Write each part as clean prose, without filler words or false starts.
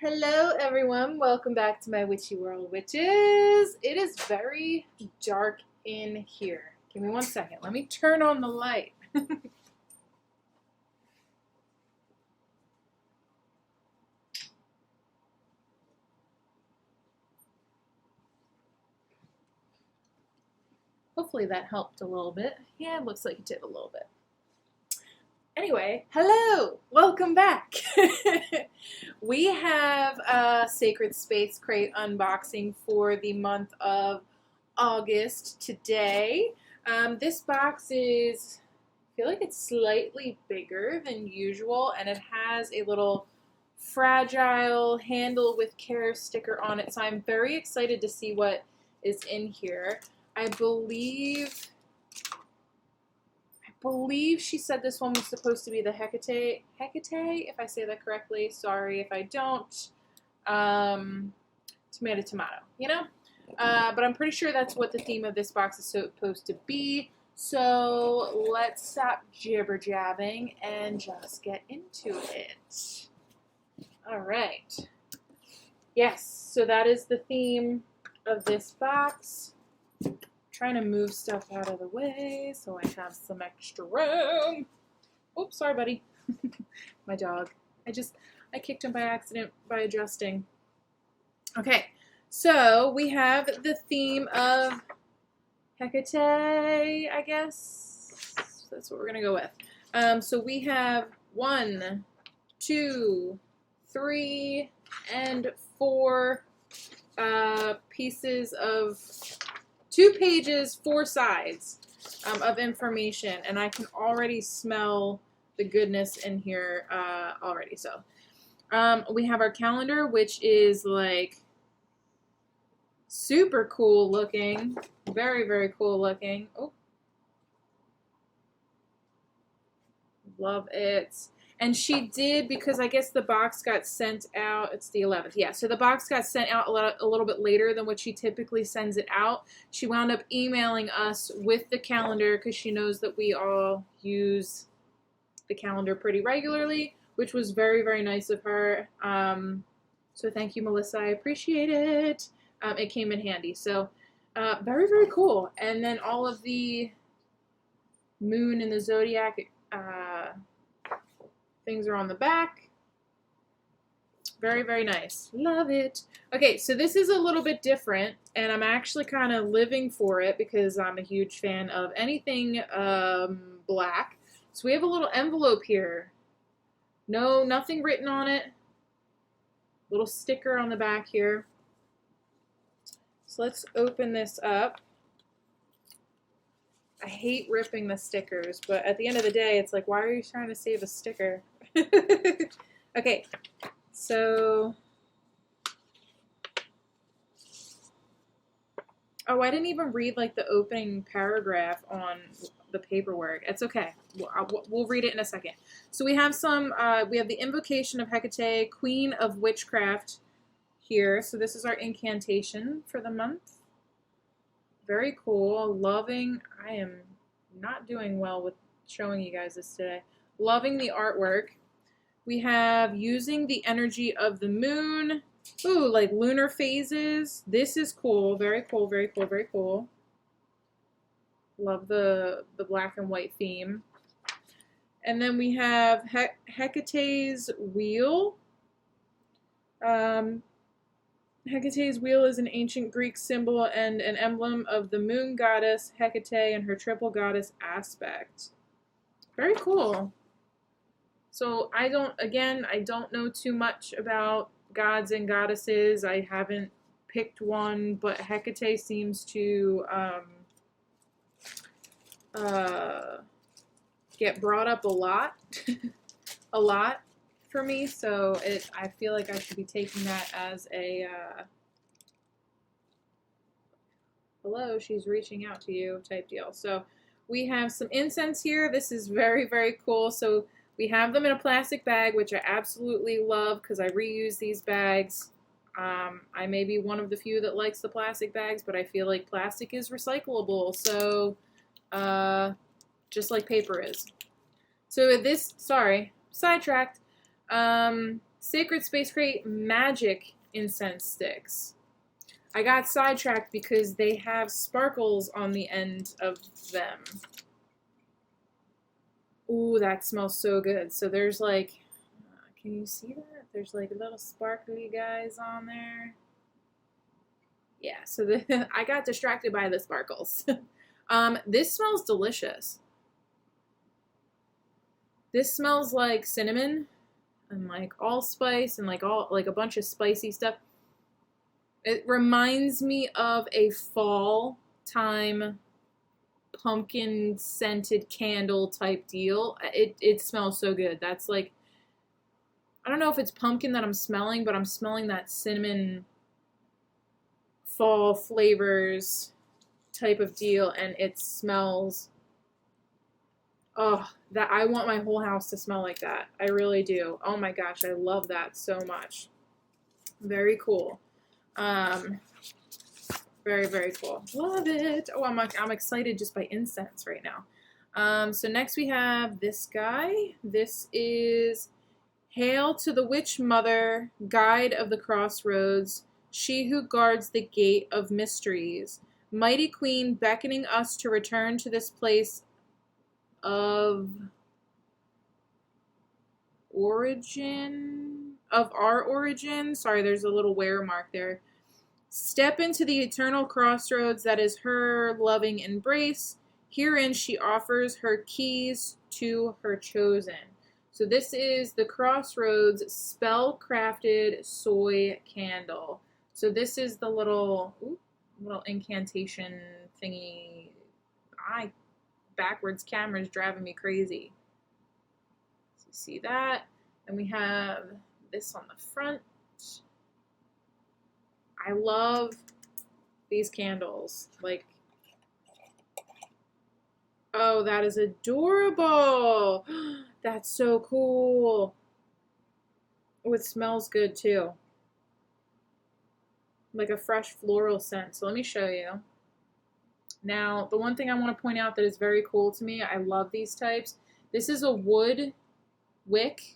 Hello everyone, welcome back to my witchy world, witches. It is very dark in here. Give me 1 second, let me turn on the light. Hopefully that helped a little bit. Yeah, it looks like it did a little bit. Anyway, hello! Welcome back! We have a Sacred Space Crate unboxing for the month of August today. This box is, I feel like it's slightly bigger than usual, and it has a little fragile handle with care sticker on it, so I'm very excited to see what is in here. I believe she said this one was supposed to be the Hecate, if I say that correctly. Sorry if I don't. Tomato, you know? But I'm pretty sure that's what the theme of this box is supposed to be. So let's stop jibber-jabbing and just get into it. All right. Yes, so that is the theme of this box. Trying to move stuff out of the way so I have some extra room. Oops, sorry, buddy. My dog. I kicked him by accident by adjusting. Okay, so we have the theme of Hecate, I guess. That's what we're going to go with. So we have 1, 2, 3, and 4 pieces of 2 pages, 4 sides of information, and I can already smell the goodness in here already. So we have our calendar, which is like super cool looking, very, very cool looking. Oh, love it. And she did, because I guess the box got sent out, it's the 11th, yeah, so the box got sent out a little bit later than what she typically sends it out. She wound up emailing us with the calendar because she knows that we all use the calendar pretty regularly, which was very, very nice of her. So thank you, Melissa, I appreciate it. It came in handy, so very, very cool. And then all of the moon and the zodiac things are on the back. Very, very nice. Love it. Okay, so this is a little bit different, and I'm actually kind of living for it because I'm a huge fan of anything black. So we have a little envelope here. No, nothing written on it. Little sticker on the back here. So let's open this up. I hate ripping the stickers, but at the end of the day, it's like, why are you trying to save a sticker? Okay, so, oh, I didn't even read like the opening paragraph on the paperwork. It's okay. We'll read it in a second. So we have we have the Invocation of Hecate, Queen of Witchcraft here. So this is our incantation for the month. Very cool. Loving. I am not doing well with showing you guys this today. Loving the artwork. We have using the energy of the moon. Ooh, like lunar phases. This is cool. Very cool, very cool, very cool. Love the black and white theme. And then we have Hecate's wheel. Hecate's wheel is an ancient Greek symbol and an emblem of the moon goddess Hecate and her triple goddess aspect. Very cool. So I don't know too much about gods and goddesses. I haven't picked one, but Hecate seems to get brought up a lot. A lot for me, so I feel like I should be taking that as a hello, she's reaching out to you type deal. So we have some incense here. This is very, very cool. So we have them in a plastic bag, which I absolutely love because I reuse these bags. I may be one of the few that likes the plastic bags, but I feel like plastic is recyclable, so just like paper is. So this, sorry, sidetracked. Sacred Space Crate Magic Incense Sticks. I got sidetracked because they have sparkles on the end of them. Ooh, that smells so good. So there's like, can you see that? There's like little sparkly guys on there. Yeah, so I got distracted by the sparkles. This smells delicious. This smells like cinnamon and like allspice and like a bunch of spicy stuff. It reminds me of a fall time pumpkin scented candle type deal. It smells so good. That's like, I don't know if it's pumpkin that I'm smelling, but I'm smelling that cinnamon fall flavors type of deal, and it smells, oh, that I want my whole house to smell like that. I really do. Oh my gosh, I love that so much. Very cool. Very, very cool. Love it. Oh, I'm excited just by incense right now. So next we have this guy. This is Hail to the Witch Mother, Guide of the Crossroads, she who guards the gate of mysteries. Mighty Queen beckoning us to return to this place of our origin. Sorry, there's a little wear mark there. Step into the eternal crossroads that is her loving embrace. Herein she offers her keys to her chosen. So this is the Crossroads spell-crafted soy candle. So this is the little incantation thingy. Backwards camera's driving me crazy. So you see that? And we have this on the front. I love these candles. Like, oh, that is adorable. That's so cool. Oh, it smells good too. Like a fresh floral scent. So let me show you. Now, the one thing I want to point out that is very cool to me, I love these types. This is a wood wick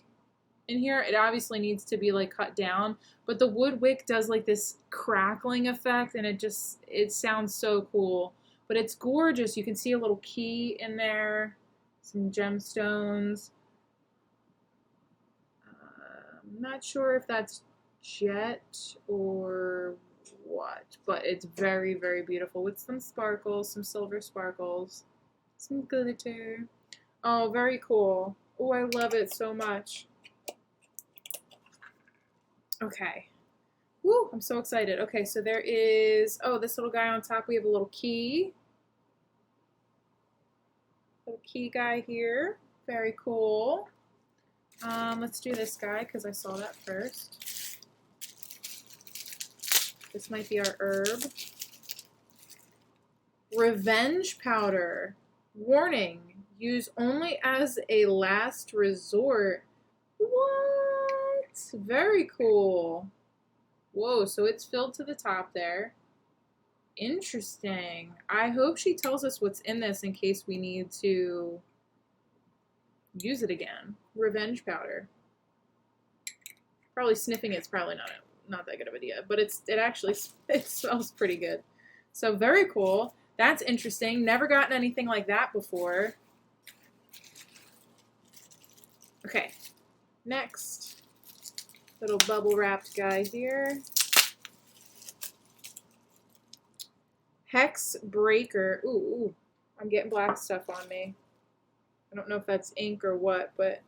in here. It obviously needs to be like cut down, but the wood wick does like this crackling effect, and it sounds so cool. But it's gorgeous. You can see a little key in there, some gemstones. I'm not sure if that's jet or what, but it's very, very beautiful with some sparkles, some silver sparkles, some glitter. Oh, very cool. Oh, I love it so much. Okay. Woo, I'm so excited. Okay, so there is, oh, this little guy on top. We have a little key. Little key guy here. Very cool. Let's do this guy because I saw that first. This might be our herb. Revenge powder. Warning. Use only as a last resort. What? Very cool. Whoa, so it's filled to the top there. Interesting. I hope she tells us what's in this in case we need to use it again. Revenge powder. Probably sniffing it's probably not that good of an idea, but it smells pretty good. So very cool. That's interesting. Never gotten anything like that before. Okay. Next. Little bubble wrapped guy here. Hex Breaker. Ooh, I'm getting black stuff on me. I don't know if that's ink or what, but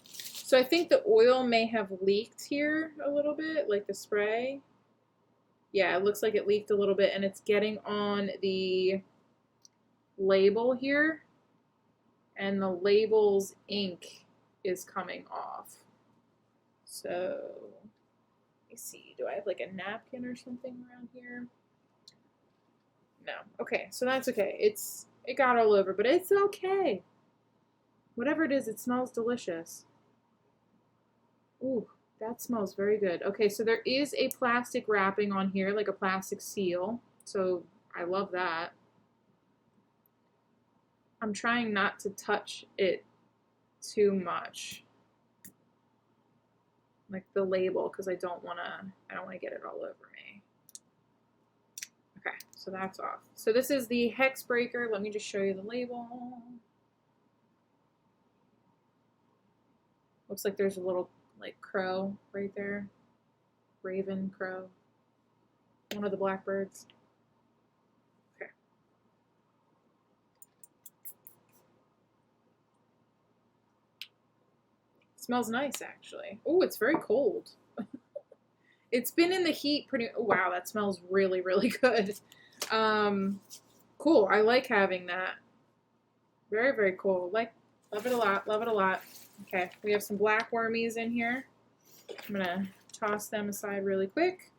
so I think the oil may have leaked here a little bit, like the spray. Yeah, it looks like it leaked a little bit, and it's getting on the label here, and the label's ink is coming off. So, let me see. Do I have like a napkin or something around here? No. Okay, so that's okay. It got all over, but it's okay. Whatever it is, it smells delicious. Ooh, that smells very good. Okay, so there is a plastic wrapping on here, like a plastic seal. So I love that. I'm trying not to touch it too much. like the label, because I don't want to get it all over me. Okay, so that's off. So this is the Hex Breaker. Let me just show you the label. Looks like there's a little like crow right there. Raven, crow. One of the blackbirds. Okay. Smells nice, actually. Oh, it's very cold. It's been in the heat pretty... Oh, wow, that smells really, really good. Cool. I like having that. Very, very cool. Love it a lot. Love it a lot. Okay, we have some black wormies in here. I'm going to toss them aside really quick.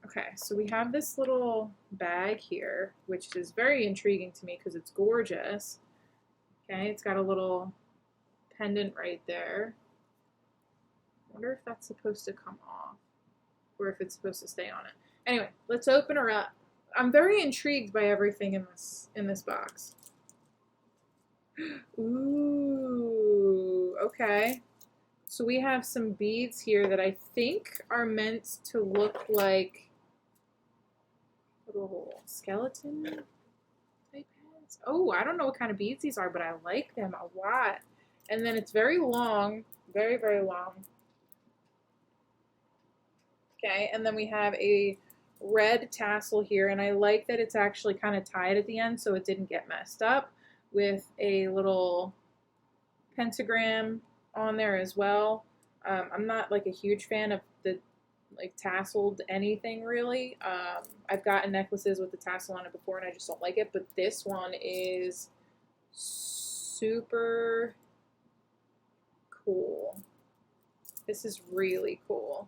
Okay, so we have this little bag here, which is very intriguing to me because it's gorgeous. Okay, it's got a little pendant right there. I wonder if that's supposed to come off or if it's supposed to stay on it. Anyway, let's open her up. I'm very intrigued by everything in this box. Ooh, okay. So we have some beads here that I think are meant to look like little skeleton type heads. Oh, I don't know what kind of beads these are, but I like them a lot. And then it's very long, very, very long. Okay, and then we have a red tassel here, and I like that it's actually kind of tied at the end so it didn't get messed up, with a little pentagram on there as well. I'm not like a huge fan of the like tasseled anything really. I've gotten necklaces with the tassel on it before and I just don't like it, but this one is super cool. This is really cool.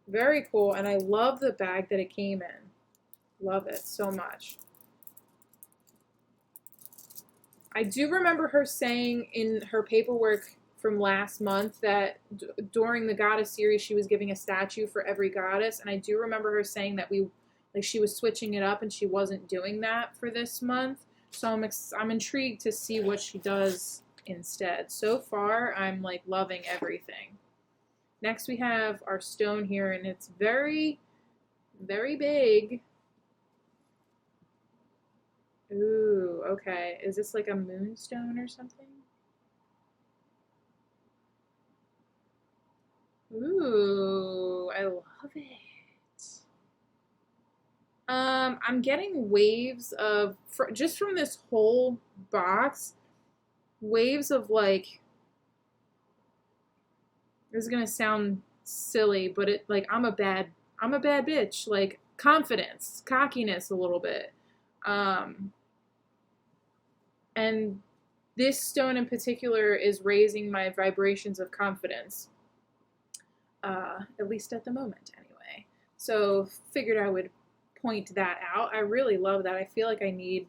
Very cool, and I love the bag that it came in. Love it so much. I do remember her saying in her paperwork from last month that during the goddess series she was giving a statue for every goddess, and I do remember her saying that she was switching it up and she wasn't doing that for this month. So I'm intrigued to see what she does instead. So far, I'm like loving everything. Next we have our stone here, and it's very, very big. Ooh, okay. Is this like a moonstone or something? Ooh, I love it. I'm getting waves of, just from this whole box, waves of like, this is gonna sound silly, but it like I'm a bad bitch. Like confidence, cockiness a little bit. And this stone in particular is raising my vibrations of confidence. At least at the moment anyway. So figured I would point that out. I really love that. I feel like I need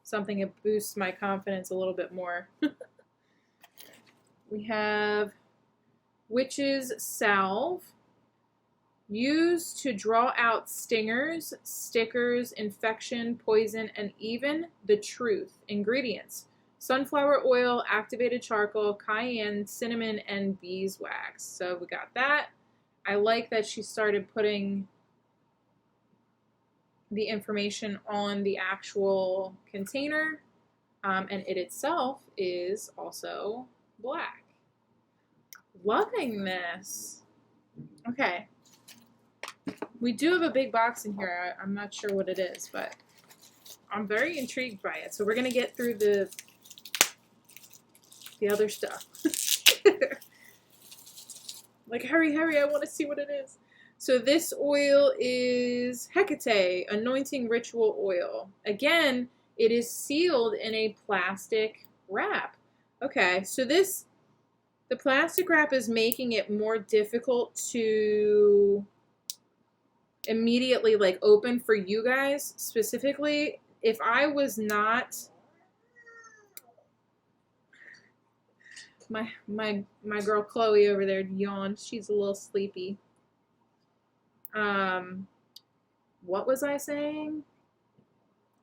something that boosts my confidence a little bit more. We have Witches Salve, used to draw out stingers, stickers, infection, poison, and even the truth. Ingredients: sunflower oil, activated charcoal, cayenne, cinnamon, and beeswax. So we got that. I like that she started putting the information on the actual container, and it itself is also black. Loving this. Okay. We do have a big box in here. I'm not sure what it is, but I'm very intrigued by it. So we're going to get through the other stuff. Like, hurry, hurry, I want to see what it is. So this oil is Hecate Anointing Ritual Oil. Again, it is sealed in a plastic wrap. Okay, so the plastic wrap is making it more difficult to immediately like open for you guys specifically. If I was not, my girl Chloe over there yawned. She's a little sleepy. What was I saying?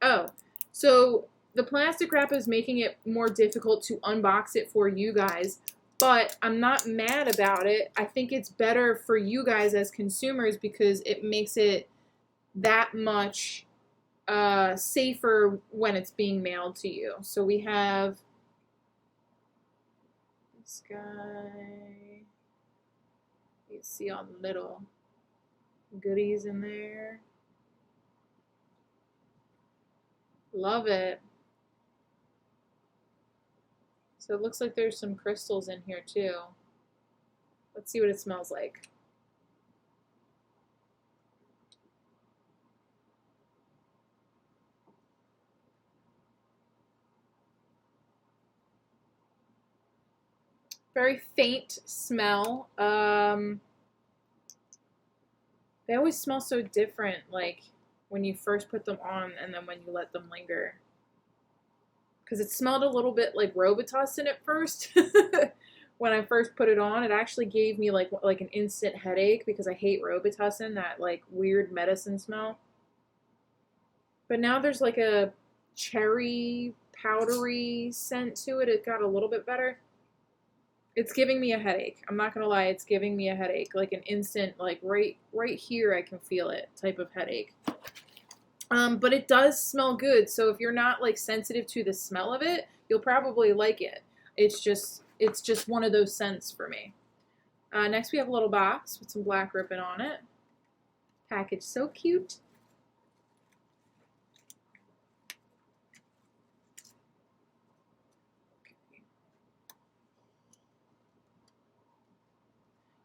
Oh, so the plastic wrap is making it more difficult to unbox it for you guys. but I'm not mad about it. I think it's better for you guys as consumers because it makes it that much safer when it's being mailed to you. So we have this guy. You see all the little goodies in there. Love it. So it looks like there's some crystals in here too. Let's see what it smells like. Very faint smell. They always smell so different, like when you first put them on and then when you let them linger. Because it smelled a little bit like Robitussin at first. When I first put it on, it actually gave me like an instant headache because I hate Robitussin, that like weird medicine smell. But now there's like a cherry powdery scent to it. It got a little bit better. It's giving me a headache. I'm not gonna lie, it's giving me a headache. Like an instant, like right here I can feel it type of headache. But it does smell good, so if you're not like sensitive to the smell of it, you'll probably like it. It's just one of those scents for me. Next we have a little box with some black ribbon on it. Package so cute.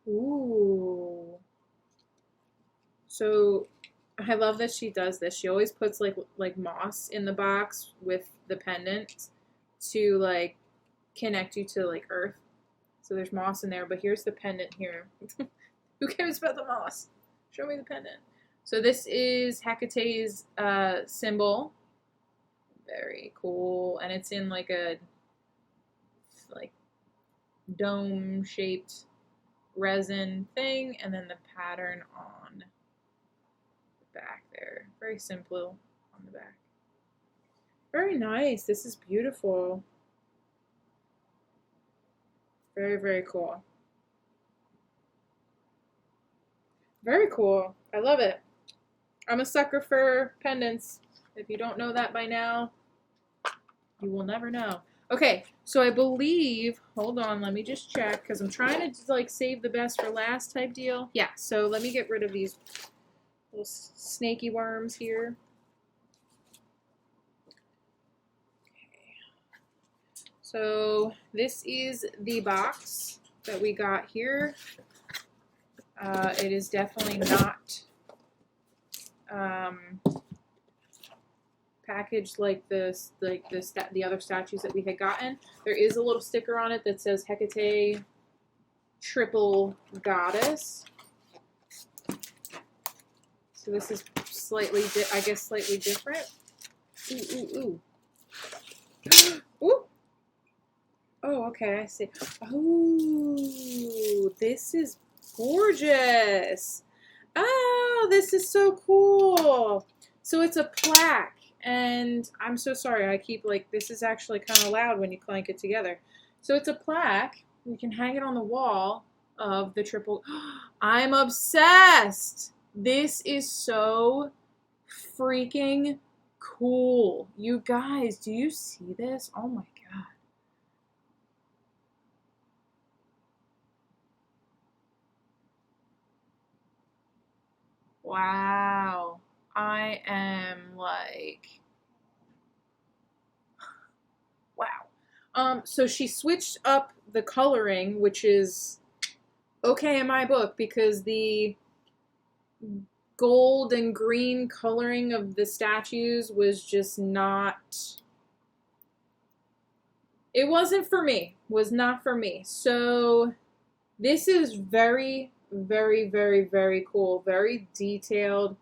Ooh. So I love that she does this. She always puts like moss in the box with the pendant to like connect you to like earth. So there's moss in there, but here's the pendant here. Who cares about the moss? Show me the pendant. So this is Hecate's symbol. Very cool. And it's in like a dome shaped resin thing, and then the pattern on the back there. Very simple on the back. Very nice. This is beautiful. Very, very cool. Very cool. I love it. I'm a sucker for pendants. If you don't know that by now, you will never know. Okay, so I believe, hold on, let me just check, because I'm trying to like save the best for last type deal. Yeah, so let me get rid of these little snaky worms here. Okay. So this is the box that we got here. It is definitely not packaged like the other statues that we had gotten. There is a little sticker on it that says Hecate Triple Goddess. So this is slightly, I guess, slightly different. Ooh, ooh, ooh. Ooh. Oh, okay, I see. Oh, this is gorgeous. Oh, this is so cool. So it's a plaque. And I'm so sorry, I keep like, this is actually kind of loud when you clank it together. So it's a plaque. You can hang it on the wall of the triple. I'm obsessed. This is so freaking cool. You guys, do you see this? Oh my God. Wow. I am like, wow. So she switched up the coloring, which is okay in my book, because the gold and green coloring of the statues was just not, it wasn't for me, was not for me. So this is very, very, very, very cool, very detailed.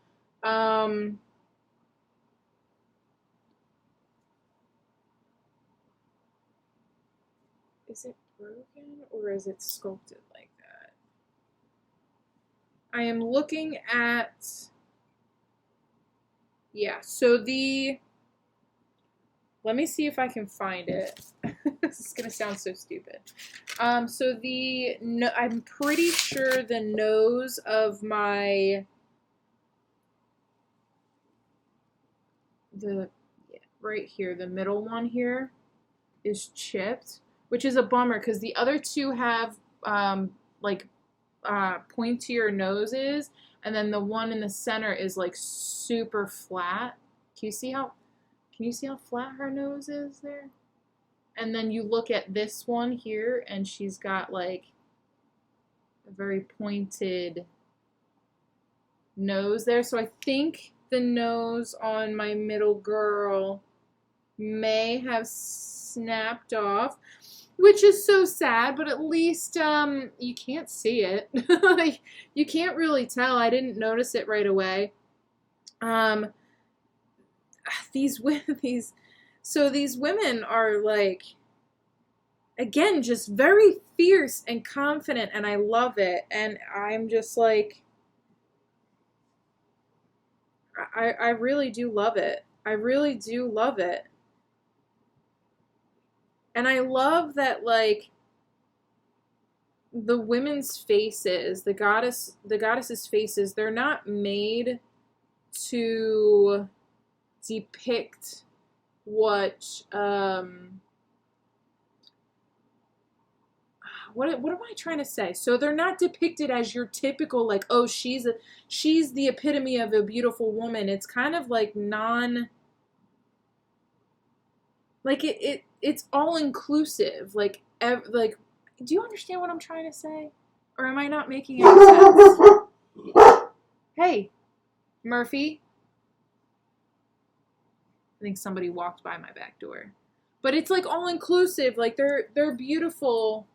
Is it broken or is it sculpted like that? I am looking at, yeah, so the Let me see if I can find it. This is gonna sound so stupid. So I'm pretty sure the nose of my right here, the middle one here, is chipped, which is a bummer because the other two have like pointier noses, and then the one in the center is like super flat. Can you see how flat her nose is there? And then you look at this one here, and she's got like a very pointed nose there. So I think the nose on my middle girl may have snapped off, which is so sad, but at least you can't see it. Like, you can't really tell. I didn't notice it right away. These women are like, again, just very fierce and confident, and I love it. And I'm just like, I really do love it. I really do love it. And I love that, like, the women's faces, the goddesses' faces, they're not made to depict what what am I trying to say? So they're not depicted as your typical, like, oh, she's the epitome of a beautiful woman. It's kind of like it's all inclusive. Like, do you understand what I'm trying to say? Or am I not making any sense? Hey, Murphy. I think somebody walked by my back door. But it's like all inclusive. Like, they're beautiful.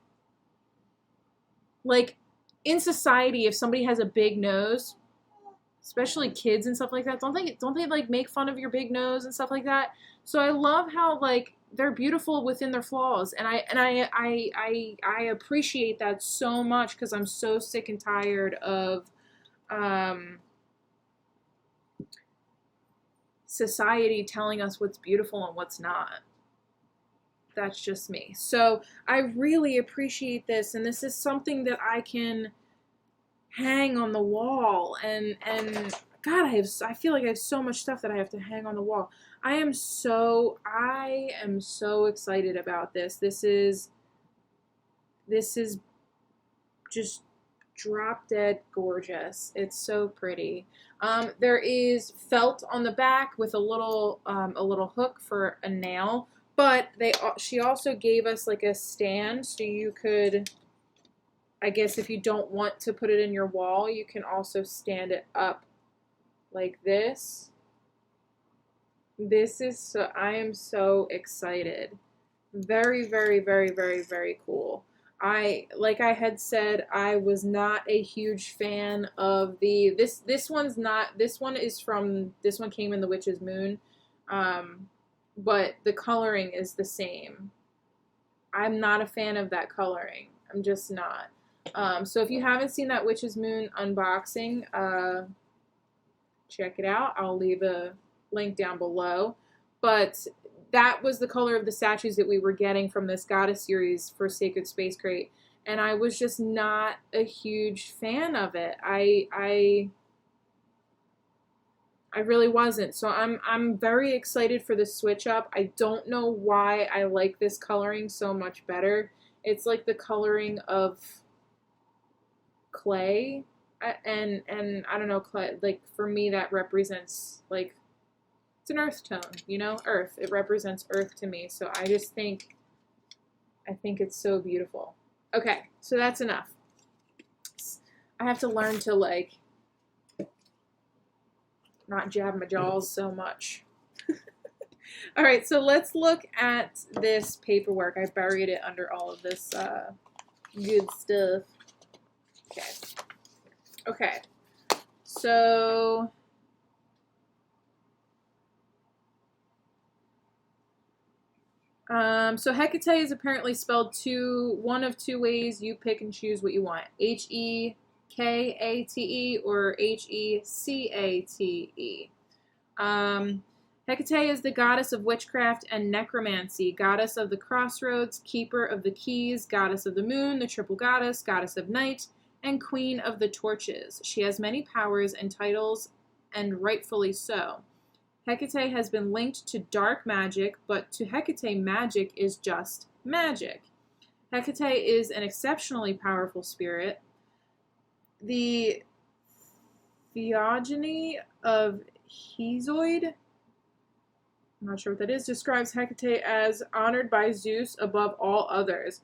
Like, in society, if somebody has a big nose, especially kids and stuff like that, don't they like make fun of your big nose and stuff like that? So I love how, like, they're beautiful within their flaws, and I appreciate that so much, because I'm so sick and tired of society telling us what's beautiful and what's not. That's just me. So I really appreciate this, and this is something that I can hang on the wall, and God, I feel like I have so much stuff that I have to hang on the wall. I am so excited about this. This is just drop dead gorgeous. It's so pretty. There is felt on the back with a little hook for a nail, but she also gave us like a stand, so you could, I guess, if you don't want to put it in your wall, you can also stand it up like this. This is so, I am so excited. Very, very, very, very, very cool. Like I had said, I was not a huge fan of this one came in the Witch's Moon, but the coloring is the same. I'm not a fan of that coloring. I'm just not. So if you haven't seen that Witch's Moon unboxing, check it out. I'll leave a link down below. But that was the color of the statues that we were getting from this Goddess series for Sacred Space Crate, and I was just not a huge fan of it. I really wasn't. So I'm very excited for the switch up. I don't know why I like this coloring so much better. It's like the coloring of clay, and I don't know, clay, like, for me that represents, like, it's an earth tone, you know, earth. It represents earth to me. So I think it's so beautiful. Okay, so that's enough. I have to learn to, like, not jab my jaws so much. All right, so let's look at this paperwork. I buried it under all of this good stuff. Okay, so so Hecate is apparently spelled one of two ways. You pick and choose what you want. Hekate or Hecate. Hecate is the goddess of witchcraft and necromancy, goddess of the Crossroads, keeper of the keys, goddess of the moon, the triple goddess, goddess of night, and queen of the torches. She has many powers and titles, and rightfully so. Hecate has been linked to dark magic, but to Hecate, magic is just magic. Hecate is an exceptionally powerful spirit. The theogony of Hesiod, I'm not sure what that is, describes Hecate as honored by Zeus above all others.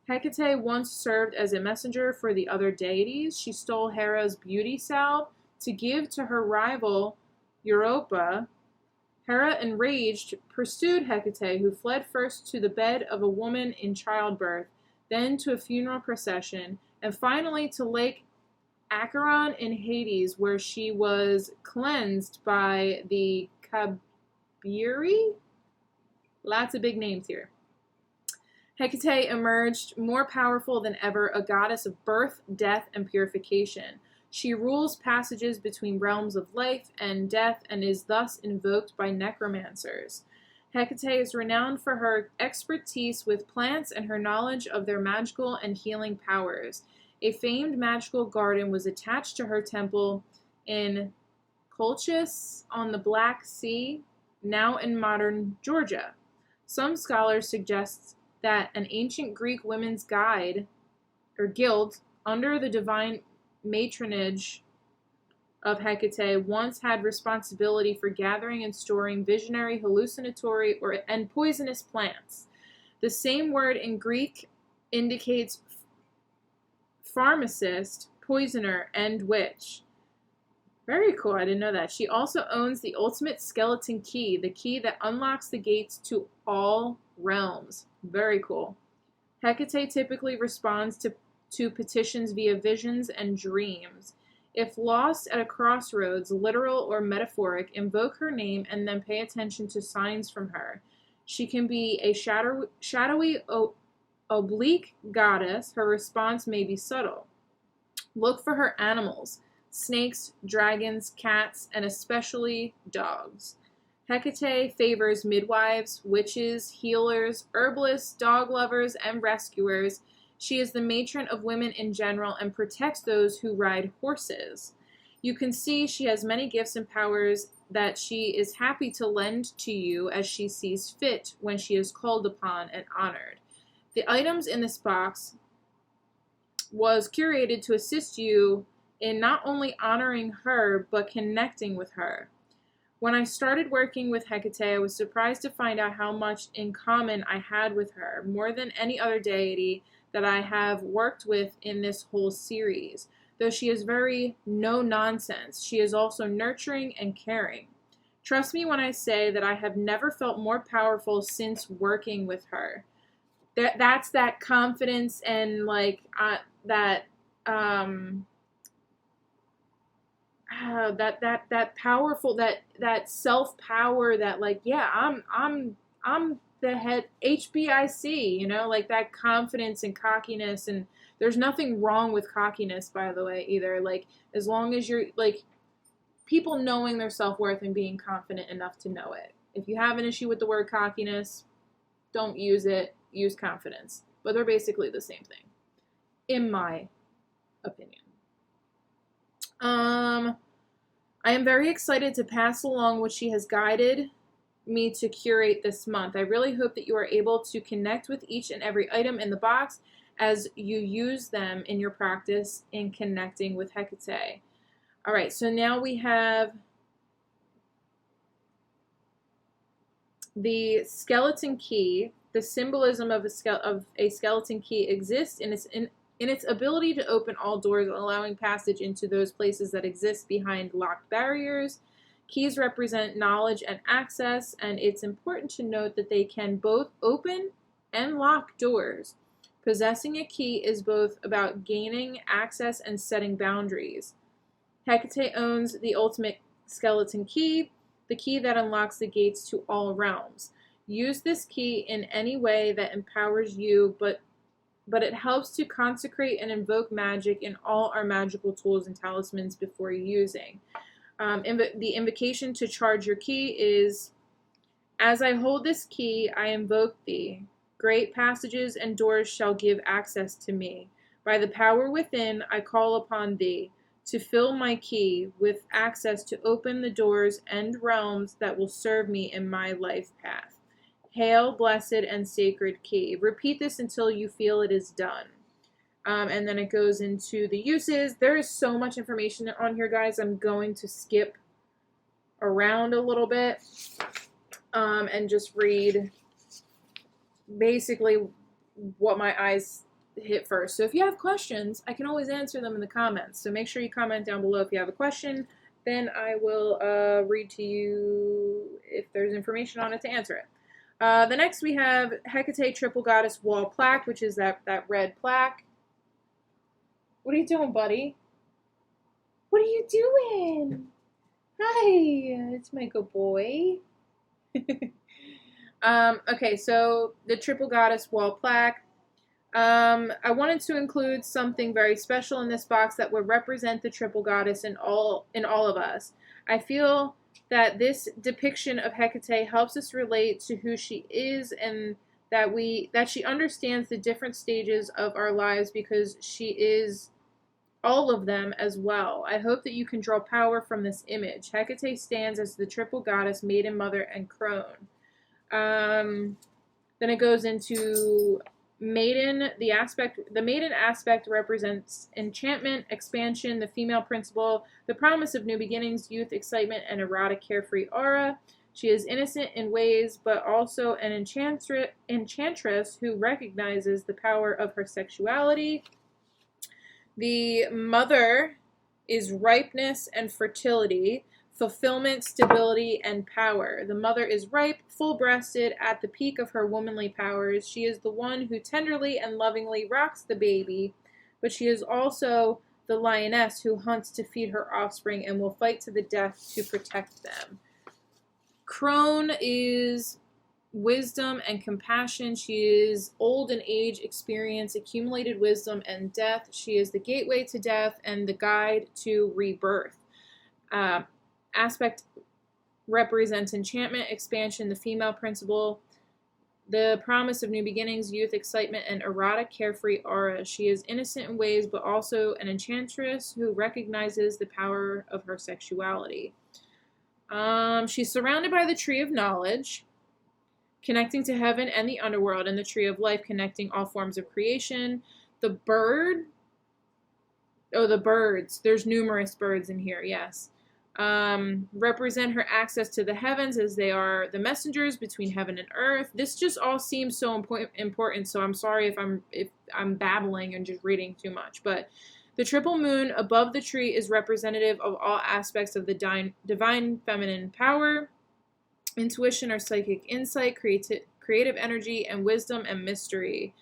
Hecate once served as a messenger for the other deities. She stole Hera's beauty salve to give to her rival Europa. Hera, enraged, pursued Hecate, who fled first to the bed of a woman in childbirth, then to a funeral procession, and finally to Lake Acheron in Hades, where she was cleansed by the Kabiri? Lots of big names here. Hecate emerged more powerful than ever, a goddess of birth, death, and purification. She rules passages between realms of life and death and is thus invoked by necromancers. Hecate is renowned for her expertise with plants and her knowledge of their magical and healing powers. A famed magical garden was attached to her temple in Colchis on the Black Sea, now in modern Georgia. Some scholars suggest that an ancient Greek women's guild under the divine matronage of Hecate once had responsibility for gathering and storing visionary, hallucinatory, and poisonous plants. The same word in Greek indicates pharmacist, poisoner, and witch. Very cool, I didn't know that. She also owns the ultimate skeleton key, the key that unlocks the gates to all realms. Very cool. Hecate typically responds to petitions via visions and dreams. If lost at a crossroads, literal or metaphoric, invoke her name and then pay attention to signs from her. She can be a shadowy, oblique goddess. Her response may be subtle. Look for her animals: snakes, dragons, cats, and especially dogs. Hecate favors midwives, witches, healers, herbalists, dog lovers, and rescuers. She is the matron of women in general and protects those who ride horses. You can see she has many gifts and powers that she is happy to lend to you as she sees fit when she is called upon and honored. The items in this box was curated to assist you in not only honoring her, but connecting with her. When I started working with Hecate, I was surprised to find out how much in common I had with her, more than any other deity that I have worked with in this whole series. Though she is very no-nonsense, she is also nurturing and caring. Trust me when I say that I have never felt more powerful since working with her. That's that confidence and that powerful, that self-power, that yeah, I'm the head HBIC, that confidence and cockiness. And there's nothing wrong with cockiness, by the way, either. As long as you're people knowing their self-worth and being confident enough to know it. If you have an issue with the word cockiness, don't use it. Use confidence. But they're basically the same thing, in my opinion. I am very excited to pass along what she has guided me to curate this month. I really hope that you are able to connect with each and every item in the box as you use them in your practice in connecting with Hecate. All right, so now we have the skeleton key. The symbolism of a skeleton key exists in its ability to open all doors, allowing passage into those places that exist behind locked barriers. Keys represent knowledge and access, and it's important to note that they can both open and lock doors. Possessing a key is both about gaining access and setting boundaries. Hecate owns the ultimate skeleton key, the key that unlocks the gates to all realms. Use this key in any way that empowers you, but it helps to consecrate and invoke magic in all our magical tools and talismans before using. The invocation to charge your key is As I hold this key, I invoke thee. Great passages and doors shall give access to me. By the power within, I call upon thee to fill my key with access to open the doors and realms that will serve me in my life path. Hail, blessed and sacred key. Repeat this until you feel it is done. And then it goes into the uses. There is so much information on here, guys. I'm going to skip around a little bit and just read basically what my eyes hit first. So if you have questions, I can always answer them in the comments. So make sure you comment down below if you have a question. Then I will read to you if there's information on it to answer it. The next we have Hecate Triple Goddess Wall Plaque, which is that red plaque. What are you doing, buddy? What are you doing? Hi, it's my good boy. Okay, so the Triple Goddess Wall Plaque. I wanted to include something very special in this box that would represent the Triple Goddess in all of us. I feel that this depiction of Hecate helps us relate to who she is, and that she understands the different stages of our lives because she is all of them as well. I hope that you can draw power from this image. Hecate stands as the Triple Goddess, Maiden, Mother, and Crone. Then it goes into Maiden. The Maiden Aspect represents enchantment, expansion, the female principle, the promise of new beginnings, youth, excitement, and erotic carefree aura. She is innocent in ways, but also an enchantress who recognizes the power of her sexuality. The Mother is ripeness and fertility, fulfillment, stability, and power. The Mother is ripe, full-breasted, at the peak of her womanly powers. She is the one who tenderly and lovingly rocks the baby, but she is also the lioness who hunts to feed her offspring and will fight to the death to protect them. Crone is wisdom and compassion. She is old in age, experience, accumulated wisdom, and death. She is the gateway to death and the guide to rebirth. Aspect represents enchantment, expansion, the female principle, the promise of new beginnings, youth, excitement, and erotic carefree aura. She is innocent in ways, but also an enchantress who recognizes the power of her sexuality. She's surrounded by the Tree of Knowledge, connecting to heaven and the underworld, and the Tree of Life, connecting all forms of creation. The bird, the birds, there's numerous birds in here, yes, represent her access to the heavens, as they are the messengers between heaven and earth. This just all seems so important, so I'm sorry if I'm babbling and just reading too much. But the triple moon above the tree is representative of all aspects of the divine feminine power, intuition or psychic insight, creative energy, and wisdom and mystery.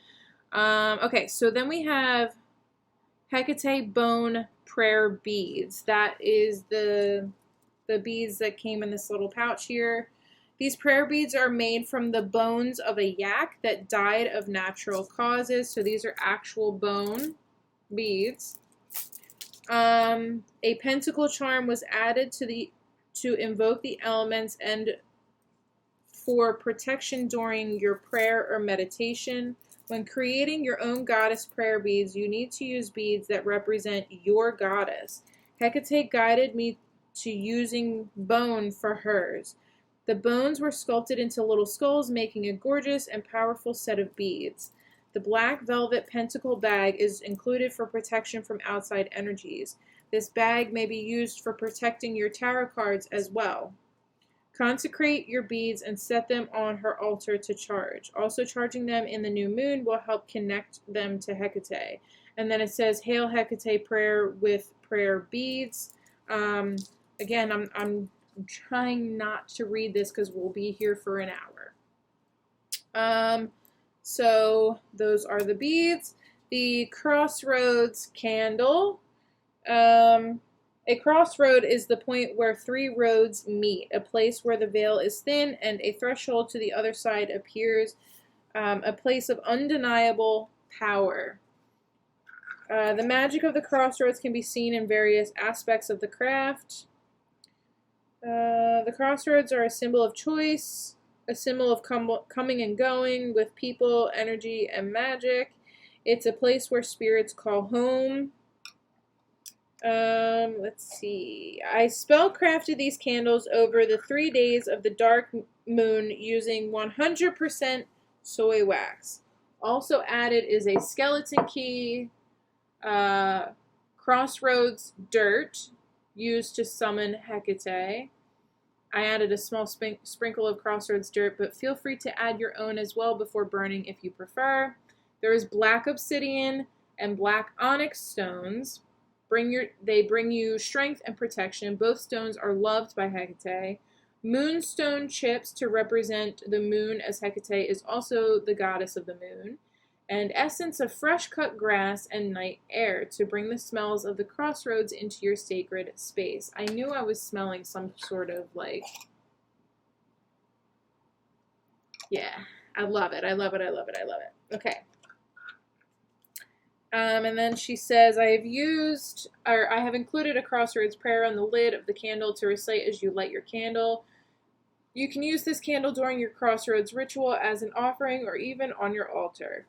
Okay, so then we have Hecate Bone Prayer Beads. That is the beads that came in this little pouch here. These prayer beads are made from the bones of a yak that died of natural causes. So these are actual bone beads. A pentacle charm was added to invoke the elements and for protection during your prayer or meditation. When creating your own goddess prayer beads, you need to use beads that represent your goddess. Hecate guided me to using bone for hers. The bones were sculpted into little skulls, making a gorgeous and powerful set of beads. The black velvet pentacle bag is included for protection from outside energies. This bag may be used for protecting your tarot cards as well. Consecrate your beads and set them on her altar to charge. Also, charging them in the new moon will help connect them to Hecate. And then it says, Hail Hecate prayer with prayer beads. Again, I'm trying not to read this because we'll be here for an hour. So those are the beads. The Crossroads candle. A crossroad is the point where three roads meet, a place where the veil is thin and a threshold to the other side appears, a place of undeniable power. The magic of the crossroads can be seen in various aspects of the craft. The crossroads are a symbol of choice, a symbol of coming and going with people, energy, and magic. It's a place where spirits call home. Let's see. I spellcrafted these candles over the 3 days of the dark moon using 100% soy wax. Also added is a skeleton key, Crossroads dirt used to summon Hecate. I added a small sprinkle of Crossroads dirt, but feel free to add your own as well before burning if you prefer. There is black obsidian and black onyx stones. They bring you strength and protection. Both stones are loved by Hecate. Moonstone chips to represent the moon, as Hecate is also the goddess of the moon. And essence of fresh cut grass and night air to bring the smells of the crossroads into your sacred space. I knew I was smelling some sort of like, yeah, I love it. I love it. I love it. I love it. Okay. And then she says, I have included a Crossroads prayer on the lid of the candle to recite as you light your candle. You can use this candle during your Crossroads ritual as an offering or even on your altar.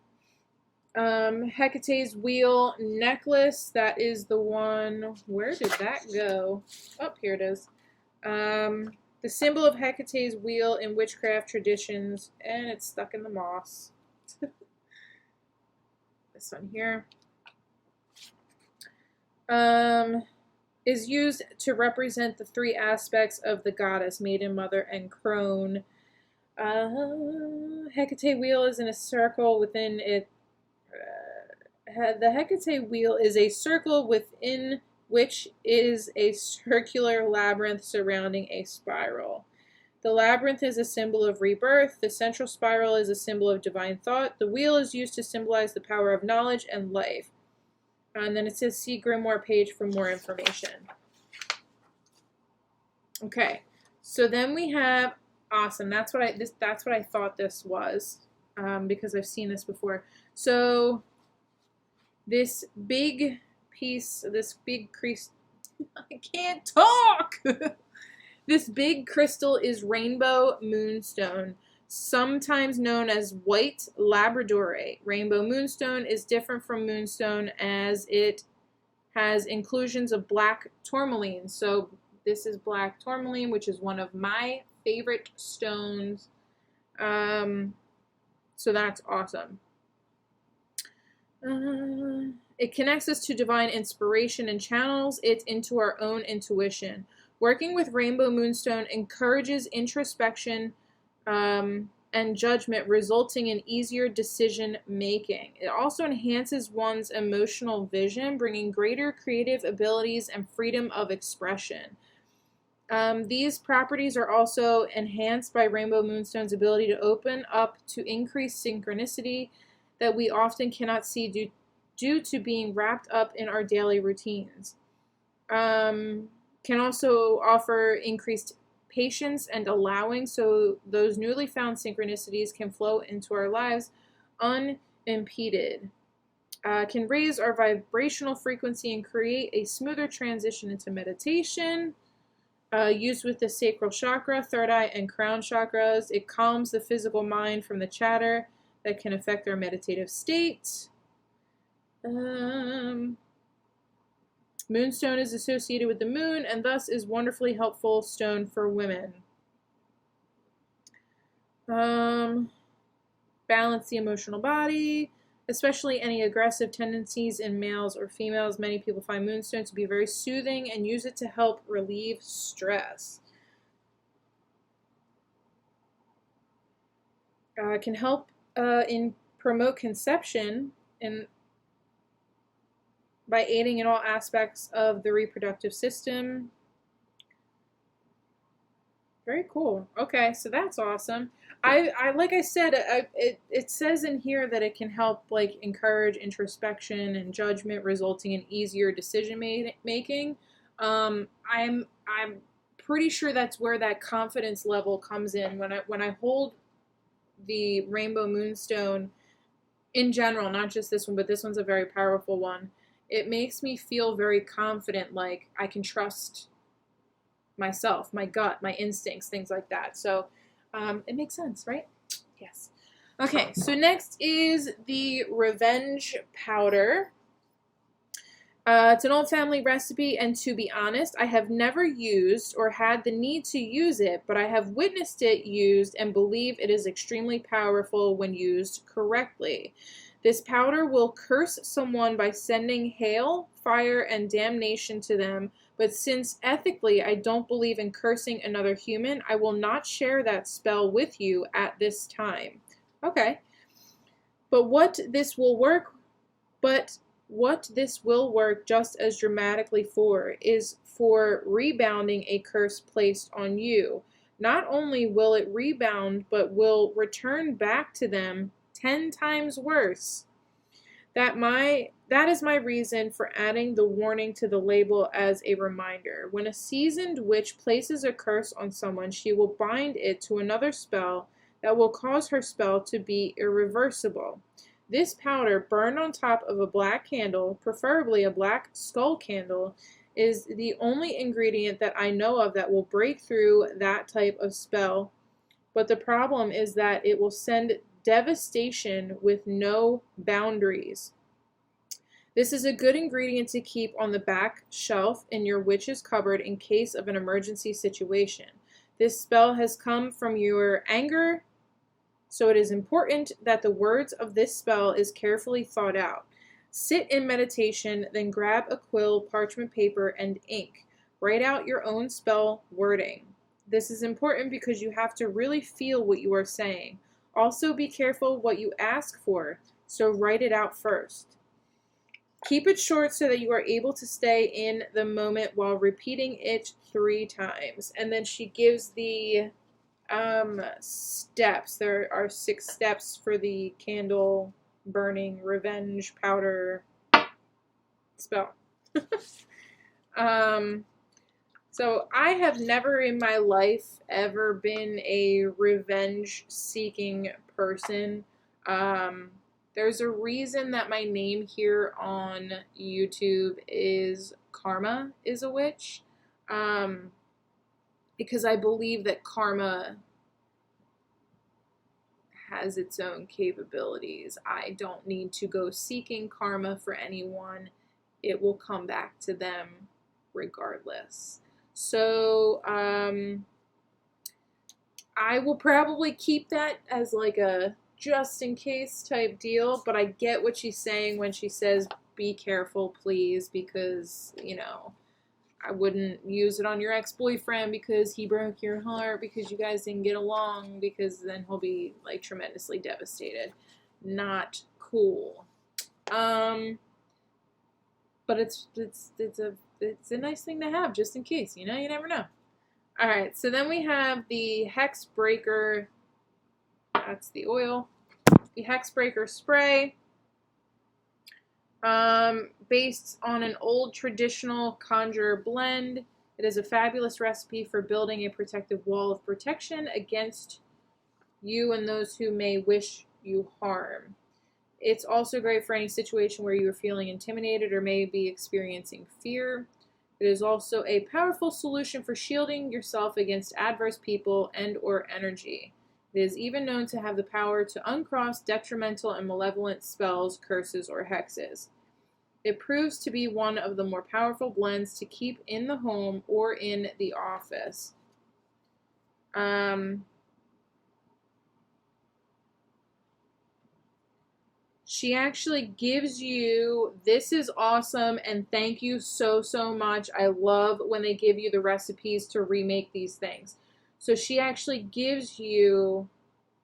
Hecate's wheel necklace, that is the one, where did that go? Oh, here it is. The symbol of Hecate's wheel in witchcraft traditions, and it's stuck in the moss. This one here. Is used to represent the 3 aspects of the goddess, Maiden, Mother, and Crone. Hecate wheel is in a circle within it. The Hecate wheel is a circle within which is a circular labyrinth surrounding a spiral. The labyrinth is a symbol of rebirth. The central spiral is a symbol of divine thought. The wheel is used to symbolize the power of knowledge and life. And then it says see Grimoire page for more information. Okay, so then we have, awesome, that's what I thought this was, because I've seen this before. So this big piece, I can't talk! This big crystal is Rainbow Moonstone, sometimes known as White Labradorite. Rainbow Moonstone is different from Moonstone as it has inclusions of black tourmaline. So this is black tourmaline, which is one of my favorite stones. So that's awesome. It connects us to divine inspiration and channels it into our own intuition. Working with Rainbow Moonstone encourages introspection and judgment, resulting in easier decision making. It also enhances one's emotional vision, bringing greater creative abilities and freedom of expression. These properties are also enhanced by Rainbow Moonstone's ability to open up to increased synchronicity that we often cannot see due to being wrapped up in our daily routines. Can also offer increased patience and allowing, so those newly found synchronicities can flow into our lives unimpeded. Can raise our vibrational frequency and create a smoother transition into meditation. Used with the sacral chakra, third eye, and crown chakras, it calms the physical mind from the chatter that can affect our meditative state. Moonstone is associated with the moon and thus is wonderfully helpful stone for women. Balance the emotional body, especially any aggressive tendencies in males or females. Many people find Moonstone to be very soothing and use it to help relieve stress. Can help in promote conception and by aiding in all aspects of the reproductive system. Very cool. Okay, so that's awesome. I like I said, it says in here that it can help like encourage introspection and judgment, resulting in easier decision making. I'm pretty sure that's where that confidence level comes in when I hold the Rainbow Moonstone in general, not just this one, but this one's a very powerful one. It makes me feel very confident, like I can trust myself, my gut, my instincts, things like that. So It makes sense, right? Yes. Okay, so next is the Revenge Powder. It's an old family recipe, and to be honest, I have never used or had the need to use it, but I have witnessed it used and believe it is extremely powerful when used correctly. This powder will curse someone by sending hail, fire, and damnation to them, but since ethically I don't believe in cursing another human, I will not share that spell with you at this time. Okay. But what this will work just as dramatically for is for rebounding a curse placed on you. Not only will it rebound, but will return back to them 10 times worse. That is my reason for adding the warning to the label as a reminder. When a seasoned witch places a curse on someone, she will bind it to another spell that will cause her spell to be irreversible. This powder, burned on top of a black candle, preferably a black skull candle, is the only ingredient that I know of that will break through that type of spell. But the problem is that it will send devastation with no boundaries. This is a good ingredient to keep on the back shelf in your witch's cupboard in case of an emergency situation. This spell has come from your anger, so it is important that the words of this spell is carefully thought out. Sit in meditation, then grab a quill, parchment paper, and ink. Write out your own spell wording. This is important because you have to really feel what you are saying. Also, be careful what you ask for, so write it out first. Keep it short so that you are able to stay in the moment while repeating it 3 times. And then she gives the steps. There are 6 steps for the candle burning revenge powder spell. So I have never in my life ever been a revenge seeking person. There's a reason that my name here on YouTube is Karma is a Witch. Because I believe that karma has its own capabilities. I don't need to go seeking karma for anyone. It will come back to them regardless. So, I will probably keep that as like a just in case type deal, but I get what she's saying when she says, be careful, please, because, you know, I wouldn't use it on your ex-boyfriend because he broke your heart because you guys didn't get along, because then he'll be like tremendously devastated. Not cool. But it's a nice thing to have just in case, you know, you never know. All right, so then we have the Hex Breaker. That's the oil. The Hex Breaker Spray. Based on an old traditional conjurer blend. It is a fabulous recipe for building a protective wall of protection against you and those who may wish you harm. It's also great for any situation where you are feeling intimidated or may be experiencing fear. It is also a powerful solution for shielding yourself against adverse people and or energy. It is even known to have the power to uncross detrimental and malevolent spells, curses, or hexes. It proves to be one of the more powerful blends to keep in the home or in the office. She actually gives you, this is awesome, and thank you so much. I love when they give you the recipes to remake these things. So she actually gives you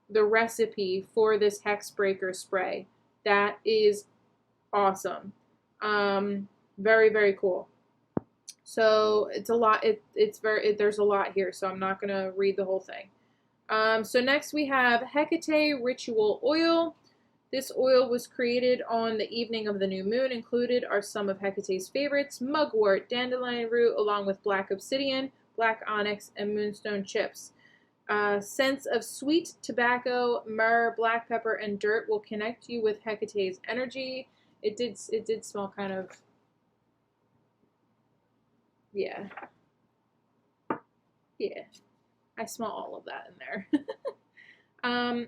the recipe for this Hex Breaker Spray. That is awesome. Very cool. So it's a lot. There's a lot here, so I'm not gonna read the whole thing. So next we have Hecate Ritual Oil. This oil was created on the evening of the new moon. Included are some of Hecate's favorites: mugwort, dandelion root, along with black obsidian, black onyx, and moonstone chips. Scents of sweet tobacco, myrrh, black pepper, and dirt will connect you with Hecate's energy. It did smell kind of, yeah. I smell all of that in there.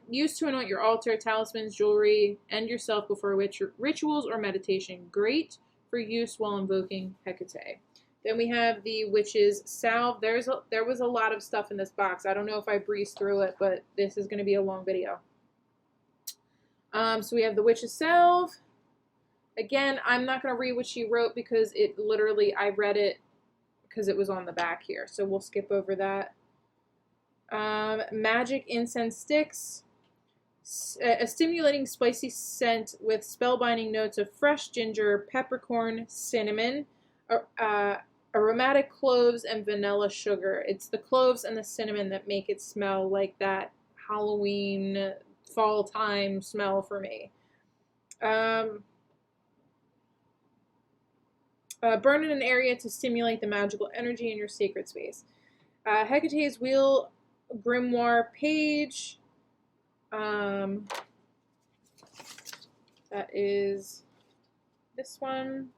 Used to anoint your altar, talismans, jewelry, and yourself before rituals or meditation. Great for use while invoking Hecate. Then we have the Witches Salve. There was a lot of stuff in this box. I don't know if I breezed through it, but this is going to be a long video. So we have the Witches Salve. Again, I'm not going to read what she wrote because it literally, I read it because it was on the back here. So we'll skip over that. Magic Incense Sticks. A stimulating spicy scent with spellbinding notes of fresh ginger, peppercorn, cinnamon, aromatic cloves, and vanilla sugar. It's the cloves and the cinnamon that make it smell like that Halloween fall time smell for me. Burn in an area to stimulate the magical energy in your sacred space. Hecate's Wheel Grimoire page. That is this one.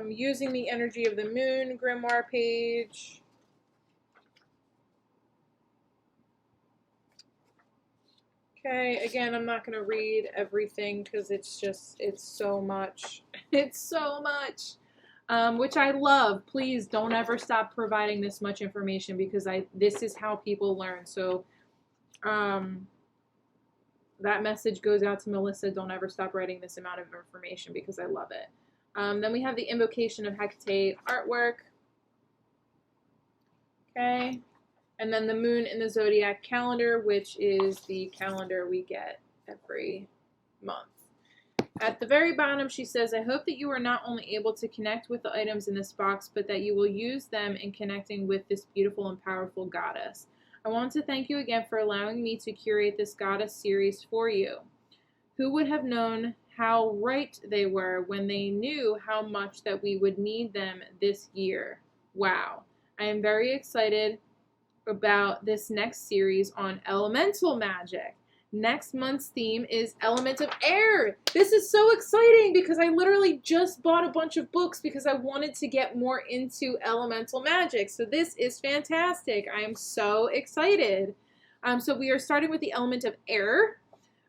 Using the energy of the moon grimoire page. Okay, again, I'm not going to read everything because it's so much. It's so much. Which I love. Please don't ever stop providing this much information because this is how people learn. So, that message goes out to Melissa. Don't ever stop writing this amount of information because I love it. Then we have the Invocation of Hecate artwork. Okay. And then the Moon in the Zodiac calendar, which is the calendar we get every month. At the very bottom, she says, I hope that you are not only able to connect with the items in this box, but that you will use them in connecting with this beautiful and powerful goddess. I want to thank you again for allowing me to curate this goddess series for you. Who would have known how right they were when they knew how much that we would need them this year? Wow. I am very excited about this next series on elemental magic. Next month's theme is Element of Air. This is so exciting because I literally just bought a bunch of books because I wanted to get more into elemental magic. So this is fantastic. I am so excited. So we are starting with the Element of Air.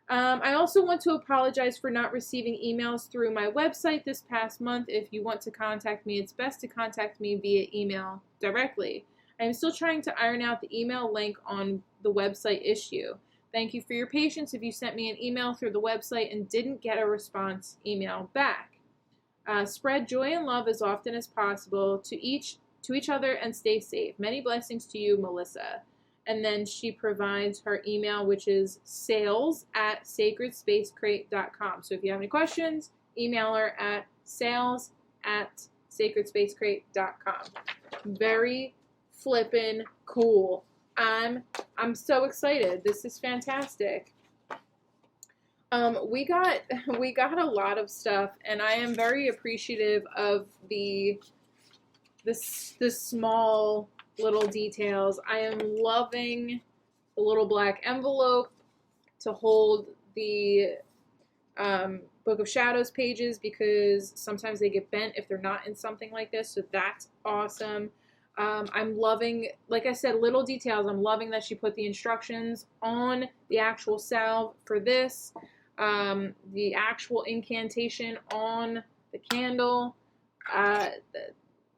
I also want to apologize for not receiving emails through my website this past month. If you want to contact me, it's best to contact me via email directly. I am still trying to iron out the email link on the website issue. Thank you for your patience if you sent me an email through the website and didn't get a response email back. Spread joy and love as often as possible to each other and stay safe. Many blessings to you, Melissa. And then she provides her email, which is sales@sacredspacecrate.com. So if you have any questions, email her at sales@sacredspacecrate.com. Very flippin' cool. I'm so excited. This is fantastic. We got a lot of stuff, and I am very appreciative of the small little details. I am loving the little black envelope to hold the Book of Shadows pages because sometimes they get bent if they're not in something like this. So that's awesome. I'm loving, like I said, little details. I'm loving that she put the instructions on the actual salve for this, the actual incantation on the candle,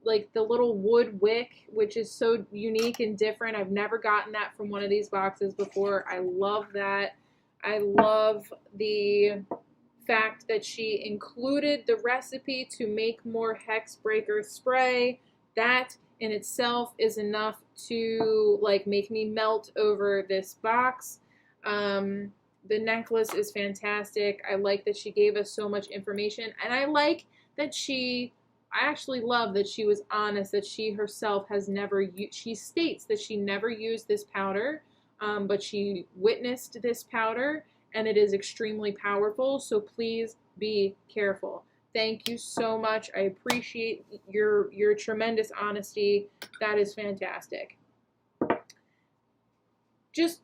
like the little wood wick, which is so unique and different. I've never gotten that from one of these boxes before. I love that. I love the fact that she included the recipe to make more Hex Breaker Spray. That in itself is enough to like make me melt over this box. The necklace is fantastic. I like that she gave us so much information, and I like that I actually love that she was honest, that she herself has never she states that she never used this powder, but she witnessed this powder and it is extremely powerful, so please be careful. Thank you so much. I appreciate your tremendous honesty. That is fantastic. Just,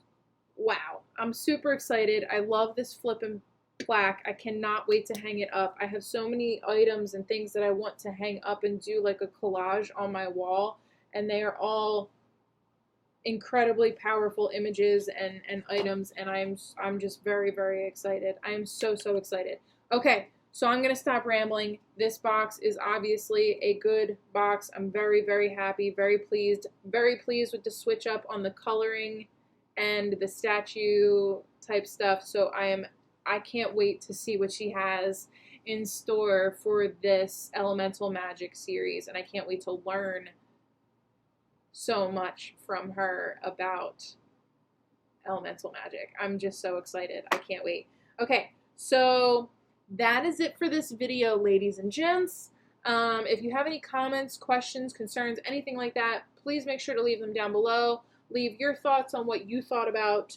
wow. I'm super excited. I love this flippin' plaque. I cannot wait to hang it up. I have so many items and things that I want to hang up and do like a collage on my wall. and they are all incredibly powerful images and items, and I'm just very, very excited. I am so, so excited. Okay, so I'm going to stop rambling. This box is obviously a good box. I'm very, very happy, very pleased with the switch up on the coloring and the statue type stuff. So I can't wait to see what she has in store for this Elemental Magic series, and I can't wait to learn so much from her about elemental magic. I'm just so excited. I can't wait. Okay, so that is it for this video, ladies and gents. If you have any comments, questions, concerns, anything like that, please make sure to leave them down below. Leave your thoughts on what you thought about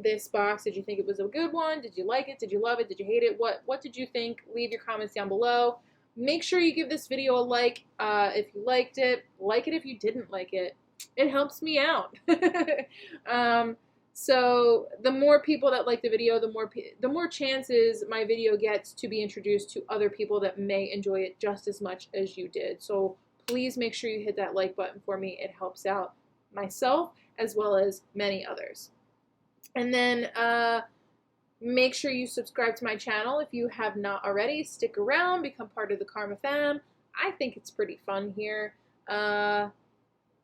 this box. Did you think it was a good one? Did you like it? Did you love it? Did you hate it? What did you think? Leave your comments down below. Make sure you give this video a like if you liked it. Like it if you didn't like it. It helps me out. So the more people that like the video, the more chances my video gets to be introduced to other people that may enjoy it just as much as you did. So please make sure you hit that like button for me. It helps out myself as well as many others. And then make sure you subscribe to my channel if you have not already. Stick around, become part of the Karma fam. I think it's pretty fun here. And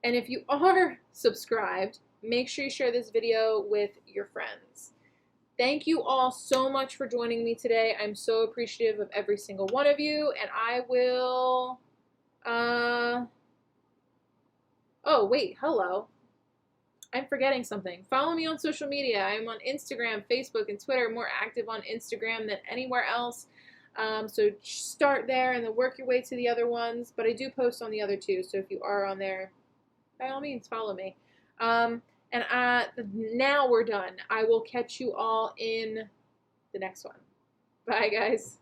if you are subscribed, make sure you share this video with your friends. Thank you all so much for joining me today. I'm so appreciative of every single one of you, and I will... Oh, wait, hello. I'm forgetting something. Follow me on social media. I'm on Instagram, Facebook, and Twitter. More active on Instagram than anywhere else. So start there and then work your way to the other ones. But I do post on the other two, so if you are on there, by all means, follow me. And now we're done. I will catch you all in the next one. Bye, guys.